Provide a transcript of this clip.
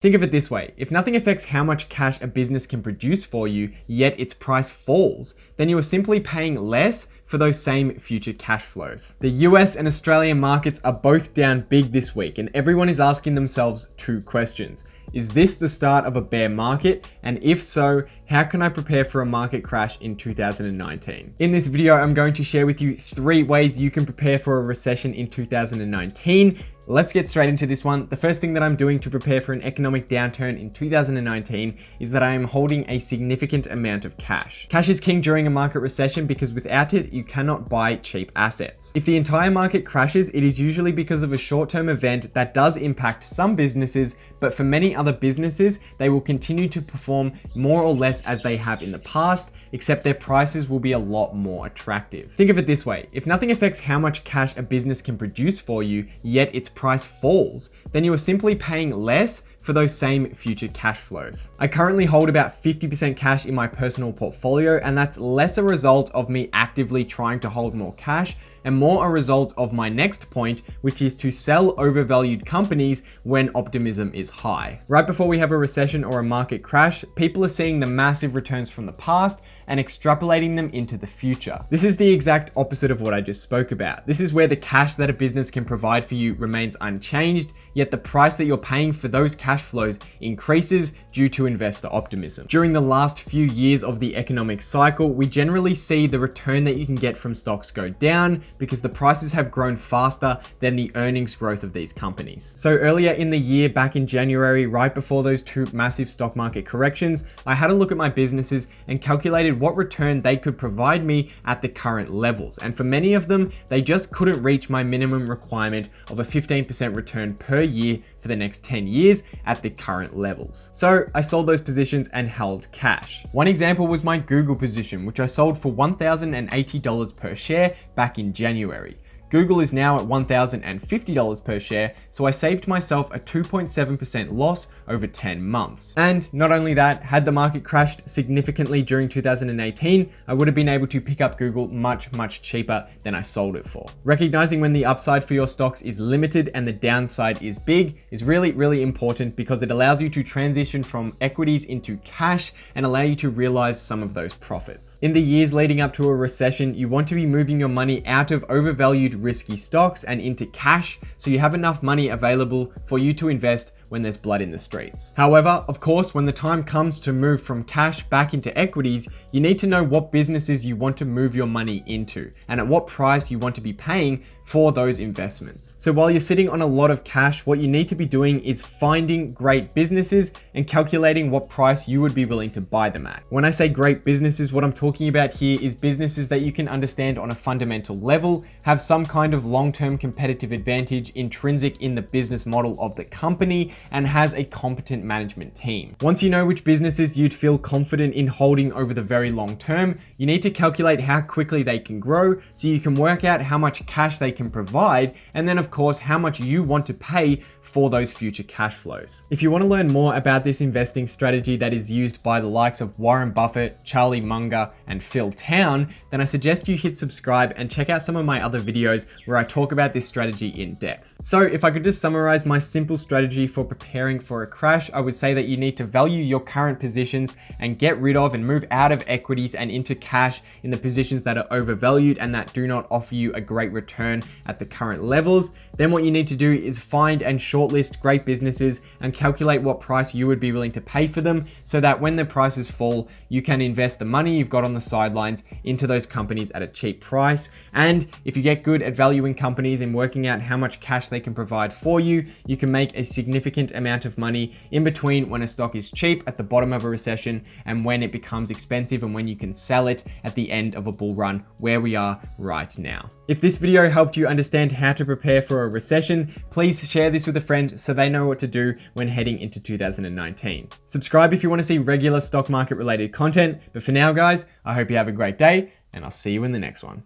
Think of it this way, if nothing affects how much cash a business can produce for you, yet its price falls, then you are simply paying less for those same future cash flows. The US and Australian markets are both down big this week, and everyone is asking themselves two questions. Is this the start of a bear market? And if so, how can I prepare for a market crash in 2019? In this video, I'm going to share with you 3 ways you can prepare for a recession in 2019. Let's get straight into this one. The first thing that I'm doing to prepare for an economic downturn in 2019 is that I am holding a significant amount of cash. Cash is king during a market recession because without it, you cannot buy cheap assets. If the entire market crashes, it is usually because of a short-term event that does impact some businesses, but for many other businesses, they will continue to perform more or less as they have in the past, except their prices will be a lot more attractive. Think of it this way, if nothing affects how much cash a business can produce for you, yet its price falls, then you are simply paying less for those same future cash flows. I currently hold about 50% cash in my personal portfolio, and that's less a result of me actively trying to hold more cash and more a result of my next point, which is to sell overvalued companies when optimism is high. Right before we have a recession or a market crash, people are seeing the massive returns from the past and extrapolating them into the future. This is the exact opposite of what I just spoke about. This is where the cash that a business can provide for you remains unchanged, yet the price that you're paying for those cash flows increases due to investor optimism. During the last few years of the economic cycle, we generally see the return that you can get from stocks go down because the prices have grown faster than the earnings growth of these companies. So earlier in the year, back in January, right before those 2 massive stock market corrections, I had a look at my businesses and calculated what return they could provide me at the current levels. And for many of them, they just couldn't reach my minimum requirement of a 15% return per year for the next 10 years at the current levels. So I sold those positions and held cash. One example was my Google position, which I sold for $1,080 per share back in January. Google is now at $1,050 per share, so I saved myself a 2.7% loss over 10 months. And not only that, had the market crashed significantly during 2018, I would have been able to pick up Google much cheaper than I sold it for. Recognizing when the upside for your stocks is limited and the downside is big is really important because it allows you to transition from equities into cash and allow you to realize some of those profits. In the years leading up to a recession, you want to be moving your money out of overvalued risky stocks and into cash so you have enough money available for you to invest when there's blood in the streets. However, of course, when the time comes to move from cash back into equities, you need to know what businesses you want to move your money into and at what price you want to be paying for those investments. So while you're sitting on a lot of cash, what you need to be doing is finding great businesses and calculating what price you would be willing to buy them at. When I say great businesses, what I'm talking about here is businesses that you can understand on a fundamental level, have some kind of long-term competitive advantage intrinsic in the business model of the company, and has a competent management team. Once you know which businesses you'd feel confident in holding over the very long term, you need to calculate how quickly they can grow so you can work out how much cash they can provide, and then of course how much you want to pay for those future cash flows. If you want to learn more about this investing strategy that is used by the likes of Warren Buffett, Charlie Munger, and Phil Town, then I suggest you hit subscribe and check out some of my other videos where I talk about this strategy in depth. So if I could just summarize my simple strategy for preparing for a crash, I would say that you need to value your current positions and get rid of and move out of equities and into cash in the positions that are overvalued and that do not offer you a great return at the current levels. Then what you need to do is find and shortlist great businesses and calculate what price you would be willing to pay for them so that when the prices fall, you can invest the money you've got on the sidelines into those companies at a cheap price. And if you get good at valuing companies and working out how much cash they can provide for you, you can make a significant amount of money in between when a stock is cheap at the bottom of a recession and when it becomes expensive and when you can sell it at the end of a bull run where we are right now. If this video helped you understand how to prepare for a recession, please share this with a friend so they know what to do when heading into 2019. Subscribe if you want to see regular stock market related content. But for now, guys, I hope you have a great day and I'll see you in the next one.